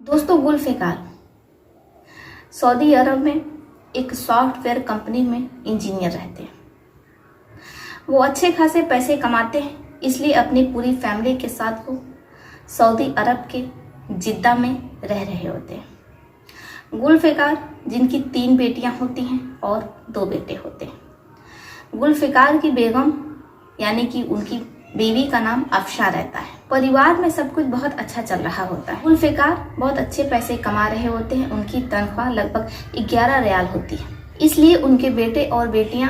दोस्तों, गुल्फ़िकार सऊदी अरब में एक सॉफ्टवेयर कंपनी में इंजीनियर रहते हैं। वो अच्छे खासे पैसे कमाते हैं, इसलिए अपनी पूरी फैमिली के साथ वो सऊदी अरब के जिद्दा में रह रहे होते हैं। गुल्फ़िकार जिनकी 3 बेटियां होती हैं और 2 बेटे होते हैं। गुल्फ़िकार की बेगम यानी कि उनकी बीवी का नाम अफशा रहता है। परिवार में सब कुछ बहुत अच्छा चल रहा होता है। गुल्फ़िकार बहुत अच्छे पैसे कमा रहे होते हैं। उनकी तनख्वाह लगभग 11 रियाल होती है, इसलिए उनके बेटे और बेटियां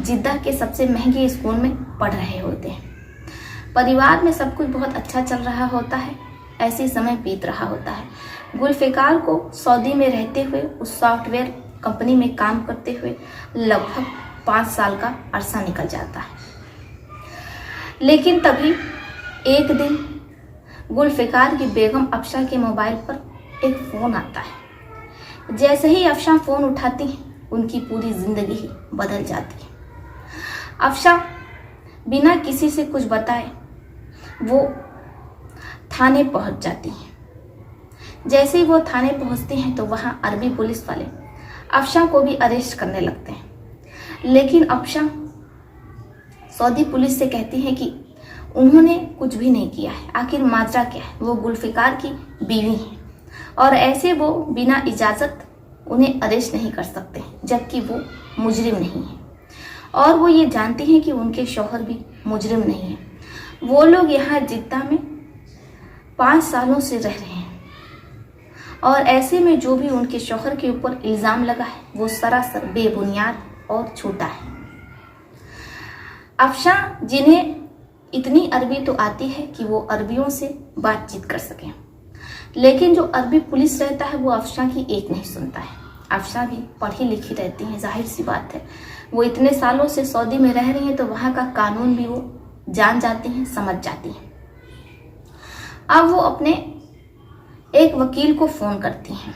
जिद्दा के सबसे महंगे स्कूल में पढ़ रहे होते हैं। परिवार में सब कुछ बहुत अच्छा चल रहा होता है। ऐसे समय बीत रहा होता है। गुल्फ़िकार को सऊदी में रहते हुए उस सॉफ्टवेयर कंपनी में काम करते हुए लगभग 5 साल का अरसा निकल जाता है। लेकिन तभी एक दिन गुल्फ़िकार की बेगम अफशा के मोबाइल पर एक फ़ोन आता है। जैसे ही अफशा फ़ोन उठाती है, उनकी पूरी ज़िंदगी ही बदल जाती है। अफशा बिना किसी से कुछ बताए वो थाने पहुंच जाती हैं। जैसे ही वो थाने पहुंचती हैं तो वहां अरबी पुलिस वाले अफशा को भी अरेस्ट करने लगते हैं। लेकिन अफशा सऊदी पुलिस से कहती है कि उन्होंने कुछ भी नहीं किया है। आखिर माजरा क्या है? वो गुल्फ़िकार की बीवी है और ऐसे वो बिना इजाज़त उन्हें अरेस्ट नहीं कर सकते, जबकि वो मुजरिम नहीं है। और वो ये जानती हैं कि उनके शौहर भी मुजरिम नहीं है। वो लोग यहाँ जिद्दा में 5 सालों से रह रहे हैं और ऐसे में जो भी उनके शौहर के ऊपर इल्ज़ाम लगा है वो सरासर बेबुनियाद और झूठा है। अफशा जिन्हें इतनी अरबी तो आती है कि वो अरबियों से बातचीत कर सकें, लेकिन जो अरबी पुलिस रहता है वो अफशा की एक नहीं सुनता है। अफशा भी पढ़ी लिखी रहती हैं, जाहिर सी बात है। वो इतने सालों से सऊदी में रह रही हैं तो वहाँ का कानून भी वो जान जाती हैं, समझ जाती हैं। अब वो अपने एक वकील को फ़ोन करती हैं।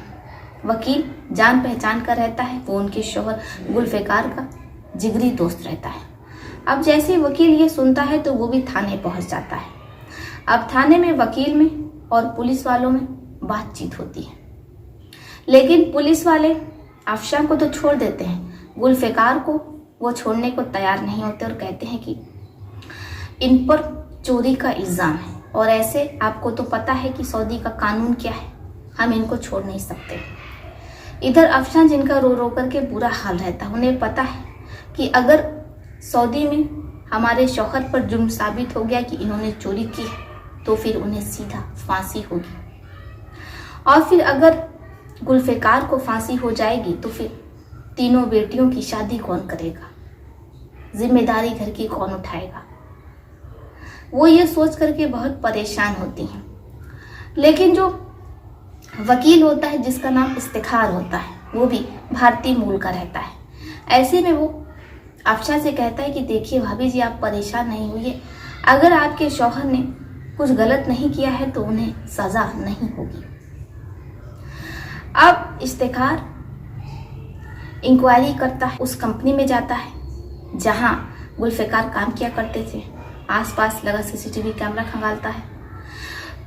वकील जान पहचान का रहता है, वो उनके शौहर गुल्फ़िकार का जिगरी दोस्त रहता है। अब जैसे वकील ये सुनता है तो वो भी थाने पहुंच जाता है। अब थाने में वकील में और पुलिस वालों में बातचीत होती है, लेकिन पुलिस वाले अफशा को तो छोड़ देते हैं, गुल्फ़िकार को वो छोड़ने को तैयार नहीं होते और कहते हैं कि इन पर चोरी का इल्ज़ाम है और ऐसे आपको तो पता है कि सऊदी का कानून क्या है, हम इनको छोड़ नहीं सकते। इधर अफशा जिनका रो रो करके बुरा हाल रहता है, उन्हें पता है कि अगर सऊदी में हमारे शौहर पर जुर्म साबित हो गया कि इन्होंने चोरी की है तो फिर उन्हें सीधा फांसी होगी, और फिर अगर गुल्फ़िकार को फांसी हो जाएगी तो फिर तीनों बेटियों की शादी कौन करेगा, जिम्मेदारी घर की कौन उठाएगा। वो ये सोच करके बहुत परेशान होती हैं। लेकिन जो वकील होता है जिसका नाम इफ्तिखार होता है, वो भी भारतीय मूल का रहता है। ऐसे में वो अफशा से कहता है कि देखिए भाभी जी, आप परेशान नहीं होइए, अगर आपके शौहर ने कुछ गलत नहीं किया है तो उन्हें सजा नहीं होगी। अब इफ्तिखार इंक्वायरी करता है, उस कंपनी में जाता है जहां गुल्फ़िकार काम किया करते थे। आसपास लगा सीसीटीवी कैमरा खंगालता है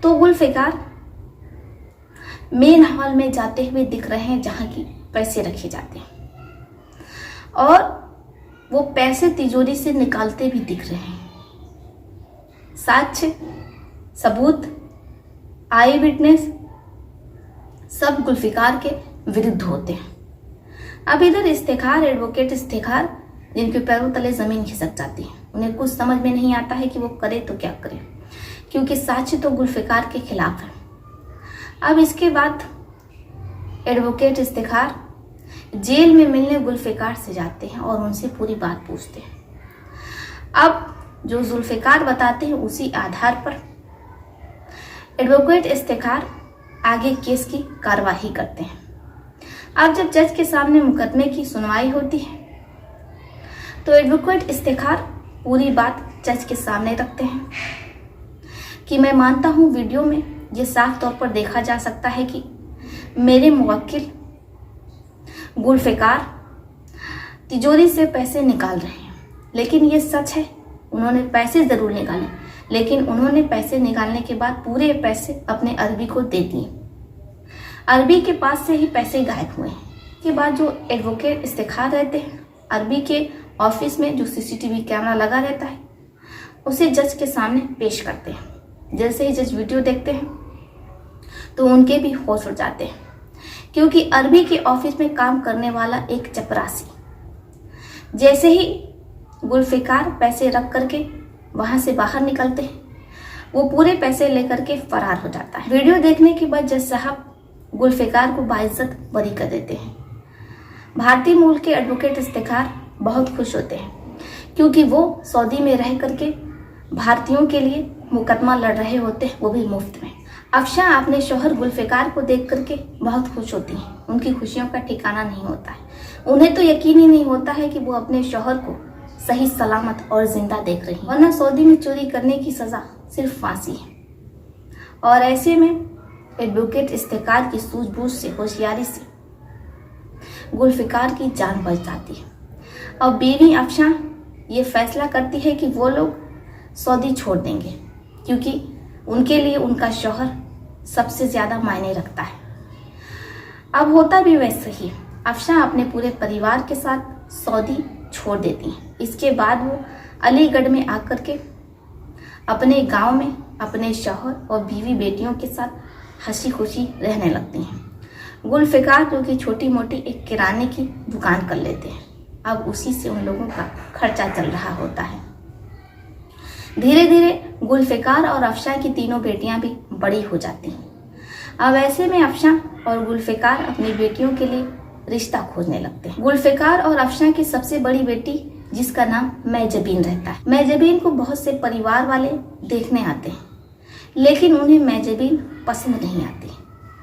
तो गुल्फ़िकार मेन हॉल में जाते हुए दिख रहे हैं जहां की पैसे रखे जाते हैं, और वो पैसे तिजोरी से निकालते भी दिख रहे हैं। साक्ष्य, सबूत, आई विटनेस सब गुल्फ़िकार के विरुद्ध होते हैं। अब इधर इफ्तिखार, एडवोकेट इफ्तिखार, जिनके पैरों तले ज़मीन खिसक जाती है, उन्हें कुछ समझ में नहीं आता है कि वो करे तो क्या करे, क्योंकि साक्ष्य तो गुल्फ़िकार के खिलाफ है। अब इसके बाद एडवोकेट इफ्तिखार जेल में मिलने गुल्फ़िकार से जाते हैं और उनसे पूरी बात पूछते हैं। अब जो जुल्फ़िकार बताते हैं उसी आधार पर एडवोकेट इफ्तिखार आगे केस की कार्यवाही करते हैं। अब जब जज के सामने मुकदमे की सुनवाई होती है तो एडवोकेट इफ्तिखार पूरी बात जज के सामने रखते हैं कि मैं मानता हूँ वीडियो में ये साफ तौर पर देखा जा सकता है कि मेरे मुवक्किल गुल्फ़िकार तिजोरी से पैसे निकाल रहे हैं, लेकिन ये सच है, उन्होंने पैसे ज़रूर निकाले, लेकिन उन्होंने पैसे निकालने के बाद पूरे पैसे अपने अरबी को दे दिए। अरबी के पास से ही पैसे गायब हुए हैं। के बाद जो एडवोकेट इफ्तिखार रहते हैं, अरबी के ऑफिस में जो सीसीटीवी कैमरा लगा रहता है उसे जज के सामने पेश करते हैं। जैसे ही जज वीडियो देखते हैं तो उनके भी होश उड़ जाते हैं, क्योंकि अरबी के ऑफिस में काम करने वाला एक चपरासी जैसे ही गुल्फ़िकार पैसे रख करके वहां से बाहर निकलते हैं, वो पूरे पैसे लेकर के फरार हो जाता है। वीडियो देखने के बाद जज साहब गुल्फ़िकार को बाइज्जत बरी कर देते हैं। भारतीय मूल के एडवोकेट इफ्तिखार बहुत खुश होते हैं, क्योंकि वो सऊदी में रह करके भारतीयों के लिए मुकदमा लड़ रहे होते हैं, वो भी मुफ्त में। अफशा अपने शौहर गुल्फ़िकार को देख करके बहुत खुश होती हैं। उनकी खुशियों का ठिकाना नहीं होता है। उन्हें तो यकीन ही नहीं होता है कि वो अपने शौहर को सही सलामत और जिंदा देख रही हैं, वरना सऊदी में चोरी करने की सज़ा सिर्फ फांसी है। और ऐसे में एडवोकेट इफ्तिखार की सूझबूझ से, होशियारी से गुल्फ़िकार की जान बच जाती है। अब बीवी अफशा ये फैसला करती है कि वो लोग सऊदी छोड़ देंगे, क्योंकि उनके लिए उनका शौहर सबसे ज़्यादा मायने रखता है। अब होता भी वैसे ही, अफशा अपने पूरे परिवार के साथ सऊदी छोड़ देती हैं। इसके बाद वो अलीगढ़ में आकर के अपने गांव में अपने शौहर और बीवी बेटियों के साथ हंसी खुशी रहने लगती हैं। गुल्फ़िकार जो कि छोटी मोटी एक किराने की दुकान कर लेते हैं, अब उसी से उन लोगों का खर्चा चल रहा होता है। धीरे धीरे गुल्फ़िकार और अफशा की तीनों बेटियां भी बड़ी हो जाती हैं। अब ऐसे में अफशा और गुल्फ़िकार अपनी बेटियों के लिए रिश्ता खोजने लगते हैं। गुल्फ़िकार और अफशा की सबसे बड़ी बेटी, जिसका नाम मैजबीन रहता है, मैजबीन को बहुत से परिवार वाले देखने आते हैं, लेकिन उन्हें मैजबीन पसंद नहीं आती,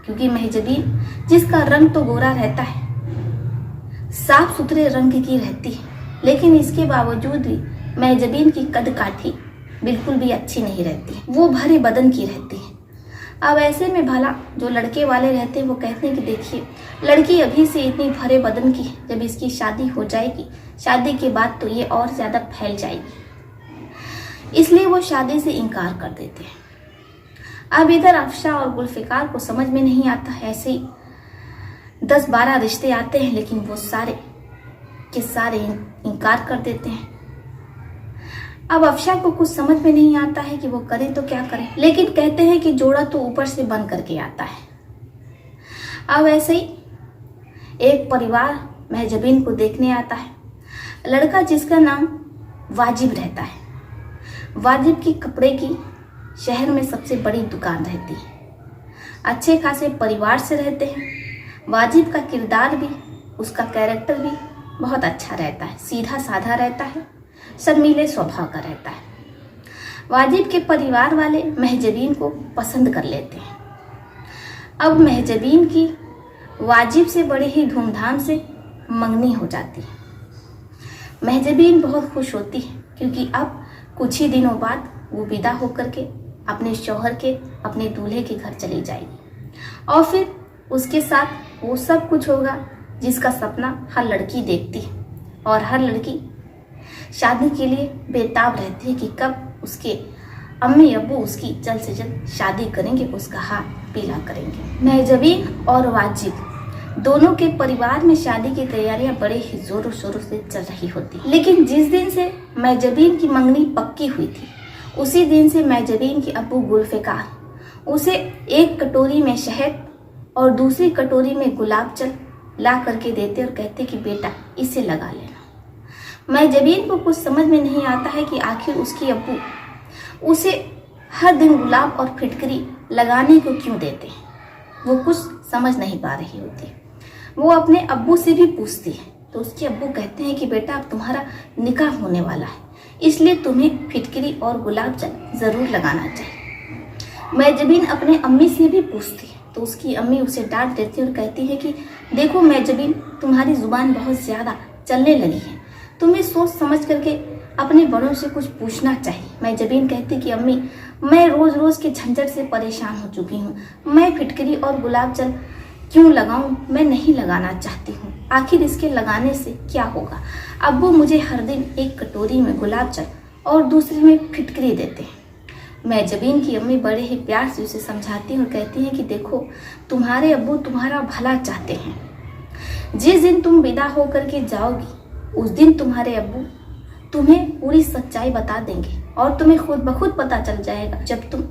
क्योंकि मैजबीन, जिसका रंग तो गोरा रहता है, साफ सुथरे रंग की रहती है, लेकिन इसके बावजूद भी मैजबीन की कद काठी बिल्कुल भी अच्छी नहीं रहती, वो भरे बदन की रहती है। अब ऐसे में भला जो लड़के वाले रहते हैं वो कहते हैं कि देखिए, लड़की अभी से इतनी भरे बदन की, जब इसकी शादी हो जाएगी, शादी के बाद तो ये और ज़्यादा फैल जाएगी, इसलिए वो शादी से इनकार कर देते हैं। अब इधर अफशा और गुल्फ़िकार को समझ में नहीं आता है, ऐसे ही 10-12 रिश्ते आते हैं, लेकिन वो सारे के सारे इनकार कर देते हैं। अब अफशा को कुछ समझ में नहीं आता है कि वो करे तो क्या करे, लेकिन कहते हैं कि जोड़ा तो ऊपर से बन करके आता है। अब ऐसे ही एक परिवार महजबीन को देखने आता है, लड़का जिसका नाम वाजिब रहता है। वाजिब की कपड़े की शहर में सबसे बड़ी दुकान रहती है, अच्छे खासे परिवार से रहते हैं। वाजिब का किरदार भी, उसका कैरेक्टर भी बहुत अच्छा रहता है, सीधा साधा रहता है, शर्मीले स्वभाव का रहता है। वाजिब के परिवार वाले महजबीन को पसंद कर लेते हैं। अब महजबीन की वाजिब से बड़े ही धूमधाम से मंगनी हो जाती है। महजबीन बहुत खुश होती है, क्योंकि अब कुछ ही दिनों बाद वो विदा होकर के अपने शौहर के, अपने दूल्हे के घर चली जाएगी, और फिर उसके साथ वो सब कुछ होगा जिसका सपना हर लड़की देखती है, और हर लड़की शादी के लिए बेताब रहती है कि कब उसके अम्मी अब्बू उसकी जल्द से जल्द शादी करेंगे, उसका हाथ पीला करेंगे। महजबीन और वाजिब दोनों के परिवार में शादी की तैयारियां बड़े ही जोरों शोरों से चल रही होती, लेकिन जिस दिन से महजबीन की मंगनी पक्की हुई थी, उसी दिन से महजबीन के अब्बू गुल्फ़िकार उसे एक कटोरी में शहद और दूसरी कटोरी में गुलाब जल ला करके देते और कहते कि बेटा इसे लगा लेना। महजबीन को कुछ समझ में नहीं आता है कि आखिर उसकी अब्बू उसे हर दिन गुलाब और फिटकरी लगाने को क्यों देते हैं। वो कुछ समझ नहीं पा रही होती। वो अपने अब्बू से भी पूछती है, तो उसके अब्बू कहते हैं कि बेटा अब तुम्हारा निकाह होने वाला है, इसलिए तुम्हें फिटकरी और गुलाब जल ज़रूर लगाना चाहिए। महजबीन अपने अम्मी से भी पूछती है, तो उसकी अम्मी उसे डांट देती है और कहती है कि देखो महजबीन, तुम्हारी ज़ुबान बहुत ज़्यादा चलने लगी है, तुम्हें सोच समझ करके अपने बड़ों से कुछ पूछना चाहिए। महजबीन कहती कि अम्मी, मैं रोज़ रोज़ के झंझट से परेशान हो चुकी हूँ, मैं फिटकरी और गुलाब जल क्यों लगाऊं, मैं नहीं लगाना चाहती हूँ, आखिर इसके लगाने से क्या होगा। अब्बू मुझे हर दिन एक कटोरी में गुलाब जल और दूसरी में फिटकरी देते हैं, महजबीन की अम्मी बड़े ही प्यार से उसे समझाती हैं और कहती हैं कि देखो, तुम्हारे अब्बू तुम्हारा भला चाहते हैं। जिस दिन तुम विदा होकर के जाओगी उस दिन तुम्हारे अब्बू तुम्हें पूरी सच्चाई बता देंगे और तुम्हें खुद ब खुद पता चल जाएगा जब तुम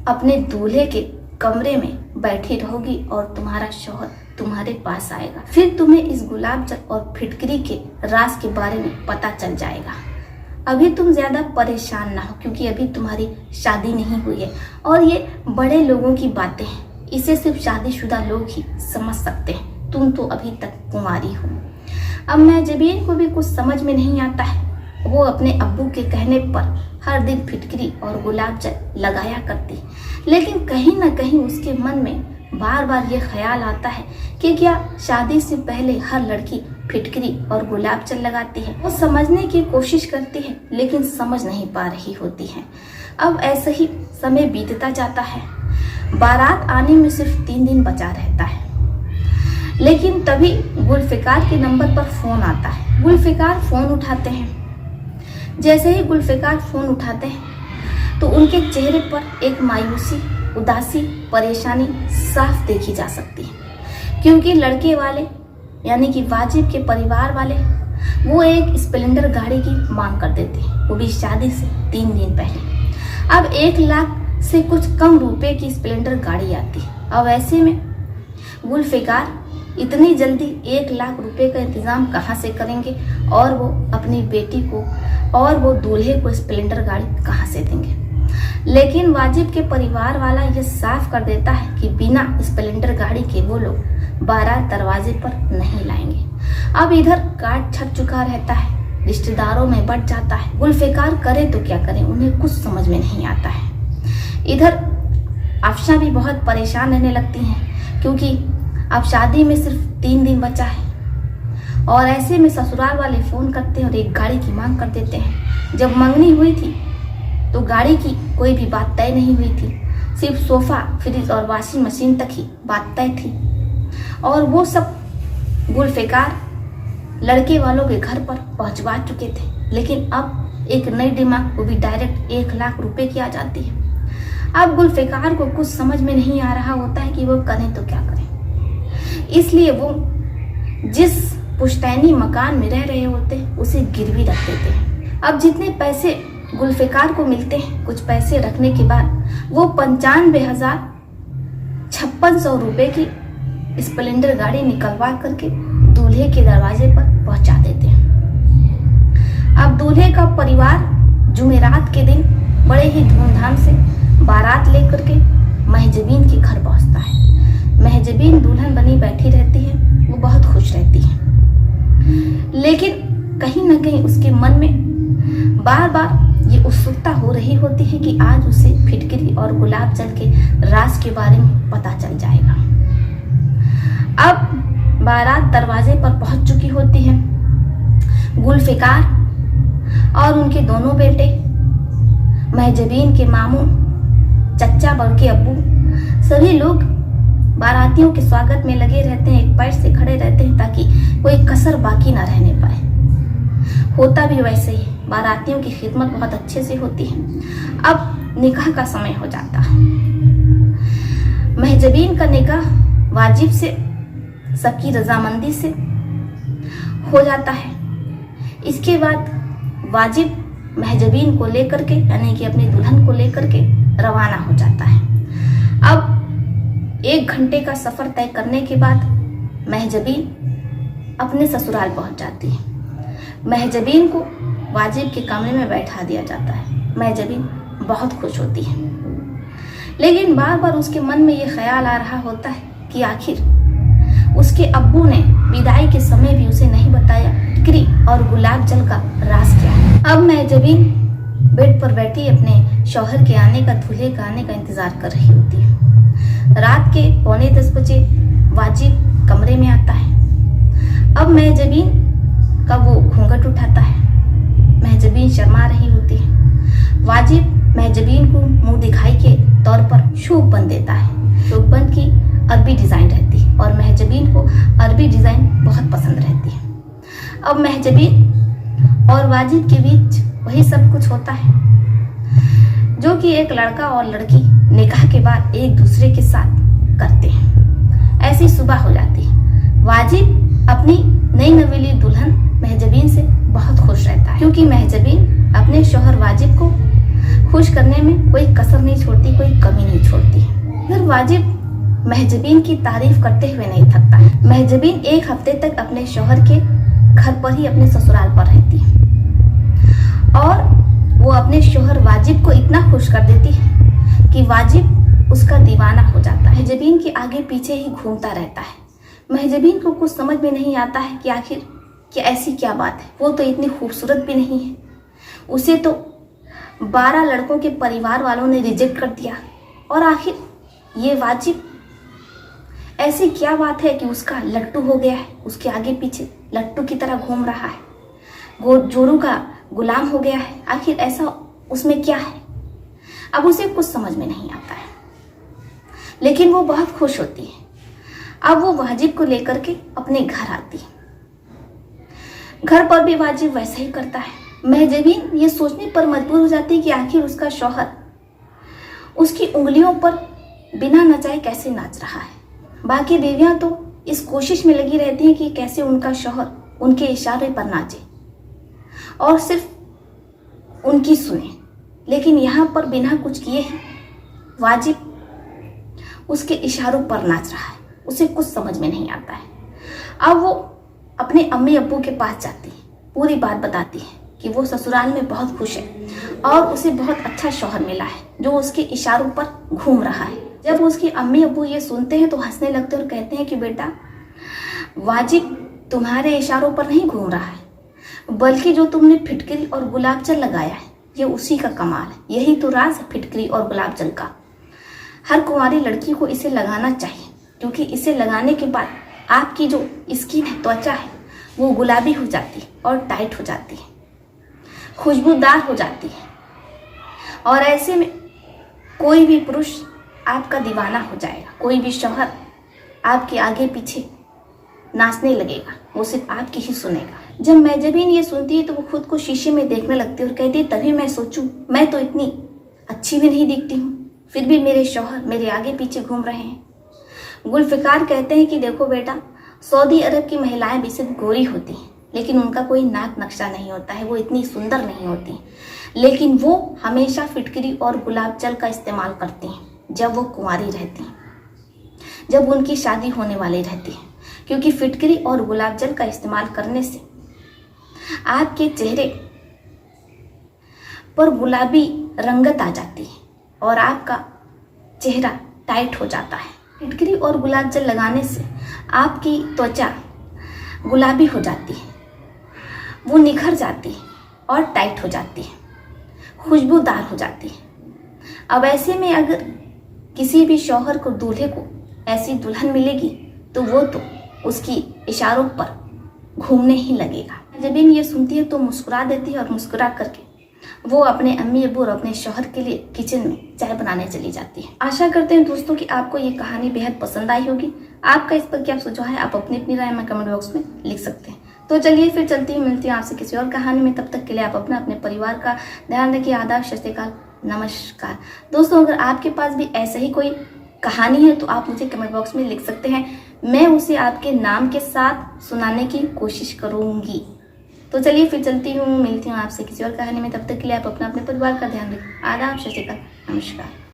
अपने दूल्हे के कमरे में बैठी रहोगी और तुम्हारा शौहर तुम्हारे पास आएगा। फिर तुम्हें इस गुलाब जल और फिटकरी के राज के बारे में पता चल जाएगा। अभी तुम ज्यादा परेशान ना हो क्योंकि अभी तुम्हारी शादी नहीं हुई है और ये बड़े लोगों की बातें हैं, इसे सिर्फ शादीशुदा लोग ही समझ सकते हैं। तुम तो अभी तक कुंवारी हो। अब महजबीन को भी कुछ समझ में नहीं आता है। वो अपने अब्बू के कहने पर हर दिन फिटकरी और गुलाब जल लगाया करती, लेकिन कहीं ना कहीं उसके मन में बार बार ये ख्याल आता है कि क्या शादी से पहले हर लड़की फिटकरी और गुलाब जल लगाती है। वो समझने की कोशिश करती है लेकिन समझ नहीं पा रही होती है। अब ऐसे ही समय बीतता जाता है। बारात आने में सिर्फ 3 दिन बचा रहता है, लेकिन तभी गुलफिकार के नंबर पर फोन आता है। गुलफिकार फोन उठाते हैं। जैसे ही गुलफिकार फोन उठाते हैं तो उनके चेहरे पर एक मायूसी, उदासी, परेशानी साफ देखी जा सकती है, क्योंकि लड़के वाले यानी कि वाजिब के परिवार वाले वो एक स्प्लेंडर गाड़ी की मांग कर देते हैं, वो भी शादी से 3 दिन पहले। अब 1 लाख से कुछ कम रुपए की स्प्लेंडर गाड़ी आती है। अब ऐसे में गुलफिकार इतनी जल्दी 1 लाख रुपए का इंतजाम कहाँ से करेंगे और वो अपनी बेटी को और वो दूल्हे को स्प्लेंडर गाड़ी कहाँ से देंगे। लेकिन वाजिब के परिवार वाला ये साफ कर देता है कि बिना स्प्लेंडर गाड़ी के वो लोग बारात दरवाजे पर नहीं लाएंगे। अब इधर कार्ड छप चुका रहता है, रिश्तेदारों में बढ़ जाता है। गुलफिकार करे तो क्या करें, उन्हें कुछ समझ में नहीं आता है। इधर अफशा भी बहुत परेशान रहने लगती हैं क्योंकि अब शादी में सिर्फ 3 दिन बचा है और ऐसे में ससुराल वाले फोन करते हैं और एक गाड़ी की मांग कर देते हैं। जब मंगनी हुई थी तो गाड़ी की कोई भी बात तय नहीं हुई थी, सिर्फ सोफा, फ्रिज और वॉशिंग मशीन तक ही बात तय थी और वो सब गुलफिकार लड़के वालों के घर पर पहुंचवा चुके थे। लेकिन अब एक नई डिमांड, वो भी डायरेक्ट 1 लाख रुपए की आ जाती है। अब गुलफिकार को कुछ समझ में नहीं आ रहा होता है कि वो करें तो क्या करें, इसलिए वो जिस पुश्तैनी मकान में रह रहे होते हैं उसे गिरवी रख देते हैं। अब जितने पैसे गुलफिकार को मिलते हैं, कुछ पैसे रखने के बाद वो 95,5600 रुपए की स्प्लेंडर गाड़ी निकलवा करके दूल्हे के दरवाजे पर पहुंचा देते हैं। अब दूल्हे का परिवार जुमेरात के दिन बड़े ही धूमधाम से बारात लेकर के महजबीन के घर पहुंचता है। महजबीन दुल्हन बनी बैठी रहती है, वो बहुत खुश रहती है, लेकिन कहीं ना कहीं उसके मन में बार बार ये उत्सुकता हो रही होती है कि आज उसे फिटकरी और गुलाब जल के राज के बारे में पता चल जाएगा। अब बारात दरवाजे पर पहुंच चुकी होती है। गुलफिकार और उनके दोनों बेटे, महजबीन के मामू, चच्चा बल्कि अब्बू, सभी लोग बारातियों के स्वागत में लगे रहते हैं, एक पैर से खड़े रहते हैं ताकि कोई कसर बाकी ना रहने पाए। होता भी वैसे ही, बारातियों की खिदमत बहुत अच्छे से होती है। अब निकाह का समय हो जाता है। महजबीन का निकाह वाजिब से, सबकी रजामंदी से हो जाता है। इसके बाद वाजिब महजबीन को लेकर के यानी कि अपनी दुल्हन को लेकर के रवाना हो जाता है। अब 1 घंटे का सफर तय करने के बाद महजबीन अपने ससुराल पहुंच जाती है। महजबीन को वाजिब के कमरे में बैठा दिया जाता है। महजबीन बहुत खुश होती है, लेकिन बार बार उसके मन में ये ख्याल आ रहा होता है कि आखिर उसके अब्बू ने विदाई के समय भी उसे नहीं बताया फिटकरी और गुलाब जल का राज क्या है। अब महजबीन बेड पर बैठी अपने शौहर के आने का, दूल्हे का आने का इंतजार कर रही होती है। रात के 9:45 बजे वाजिब कमरे में आता है। अब महजबीन का वो घूंघट उठाता है। महजबीन शर्मा रही होती है। वाजिब महजबीन को मुंह दिखाई के तौर पर शोकबंद देता है। शोकबंद की अरबी डिजाइन रहती है और महजबीन को अरबी डिजाइन बहुत पसंद रहती है। अब महजबीन और वाजिब के बीच वही सब कुछ होता है। जो कि एक लड़का और लड़की निकाह के बाद एक दूसरे के साथ करते हैं। ऐसी सुबह हो जाती है। वाजिब अपनी नई नवेली दुल्हन महजबीन से बहुत खुश रहता है, क्योंकि महजबीन अपने शौहर वाजिब को खुश करने में कोई कसर नहीं छोड़ती, कोई कमी नहीं छोड़ती। फिर वाजिब महजबीन की तारीफ करते हुए नहीं थकता है। महजबीन एक हफ्ते तक अपने शौहर के घर पर ही अपने ससुराल पर रहती है और वो अपने शौहर वाजिब को इतना खुश कर देती है कि वाजिब उसका दीवाना हो जाता है। महजबीन के आगे पीछे ही घूमता रहता है। महजबीन को कुछ समझ में नहीं आता है कि आखिर कि ऐसी क्या बात है। वो तो इतनी खूबसूरत भी नहीं है, उसे तो 12 लड़कों के परिवार वालों ने रिजेक्ट कर दिया, और आखिर ये वाजिब ऐसी क्या बात है कि उसका लट्टू हो गया है, उसके आगे पीछे लट्टू की तरह घूम रहा है, जोरू का गुलाम हो गया है। आखिर ऐसा उसमें क्या है? अब उसे कुछ समझ में नहीं आता है, लेकिन वो बहुत खुश होती है। अब वो वाजिब को लेकर के अपने घर आती है। घर पर भी वाजिब वैसा ही करता है। महजबीन ये सोचने पर मजबूर हो जाती है कि आखिर उसका शौहर उसकी उंगलियों पर बिना नचाए कैसे नाच रहा है। बाकी बीवियां तो इस कोशिश में लगी रहती हैं कि कैसे उनका शौहर उनके इशारे पर नाचे और सिर्फ उनकी सुने, लेकिन यहाँ पर बिना कुछ किए ही वाजिब उसके इशारों पर नाच रहा है। उसे कुछ समझ में नहीं आता है। अब वो अपने अम्मी अब्बू के पास जाती है, पूरी बात बताती है कि वो ससुराल में बहुत खुश है और उसे बहुत अच्छा शौहर मिला है जो उसके इशारों पर घूम रहा है। जब उसकी अम्मी अब्बू ये सुनते हैं तो हंसने लगते हैं और कहते हैं कि बेटा, वाजिब तुम्हारे इशारों पर नहीं घूम रहा है, बल्कि जो तुमने फिटकरी और गुलाब जल लगाया है ये उसी का कमाल है। यही तो राज है फिटकरी और गुलाब जल का। हर कुंवारी लड़की को इसे लगाना चाहिए, क्योंकि इसे लगाने के बाद आपकी जो स्किन है, त्वचा है, वो गुलाबी हो जाती है और टाइट हो जाती है, खुशबूदार हो जाती है, और ऐसे में कोई भी पुरुष आपका दीवाना हो जाएगा। कोई भी शौहर आपके आगे पीछे नाचने लगेगा, वो सिर्फ आपकी ही सुनेगा। जब महजबीन ये सुनती है तो वो खुद को शीशे में देखने लगती है और कहती है, तभी मैं सोचूं मैं तो इतनी अच्छी भी नहीं दिखती हूँ, फिर भी मेरे शौहर मेरे आगे पीछे घूम रहे हैं। गुलफिकार कहते हैं कि देखो बेटा, सऊदी अरब की महिलाएं भी सिर्फ गोरी होती हैं, लेकिन उनका कोई नाक नक्शा नहीं होता है, वो इतनी सुंदर नहीं होती, लेकिन वो हमेशा फिटकरी और गुलाब जल का इस्तेमाल करती हैं जब वो कुंवारी रहती हैं, जब उनकी शादी होने वाली रहती है, क्योंकि फिटकरी और गुलाब जल का इस्तेमाल करने से आपके चेहरे पर गुलाबी रंगत आ जाती है और आपका चेहरा टाइट हो जाता है। फिटकरी और गुलाब जल लगाने से आपकी त्वचा गुलाबी हो जाती है, वो निखर जाती है और टाइट हो जाती है, खुशबूदार हो जाती है। अब ऐसे में अगर किसी भी शौहर को, दूल्हे को ऐसी दुल्हन मिलेगी तो वो तो उसकी इशारों पर घूमने ही लगेगा। जब ये सुनती है तो मुस्कुरा देती है और मुस्कुरा करके वो अपने अम्मी अब्बू और अपने शौहर के लिए किचन में चाय बनाने चली जाती है। आशा करते हैं दोस्तों कि आपको ये कहानी बेहद पसंद आई होगी। आपका इस पर क्या सुझाव है, आप अपनी राय में कमेंट बॉक्स में लिख सकते हैं। तो चलिए फिर चलती हूँ, मिलती हूँ आपसे किसी और कहानी में। तब तक के लिए आप अपने परिवार का ध्यान रखिए। आदाब, सत श्री अकाल, नमस्कार। दोस्तों, अगर आपके पास भी ऐसा ही कोई कहानी है तो आप मुझे कमेंट बॉक्स में लिख सकते हैं, मैं उसे आपके नाम के साथ सुनाने की कोशिश करूंगी। तो चलिए फिर चलती हूँ, मिलती हूँ आपसे किसी और कहानी में। तब तक के लिए आप अपने परिवार का ध्यान रखें। आदाब, सत श्री अकाल, नमस्कार।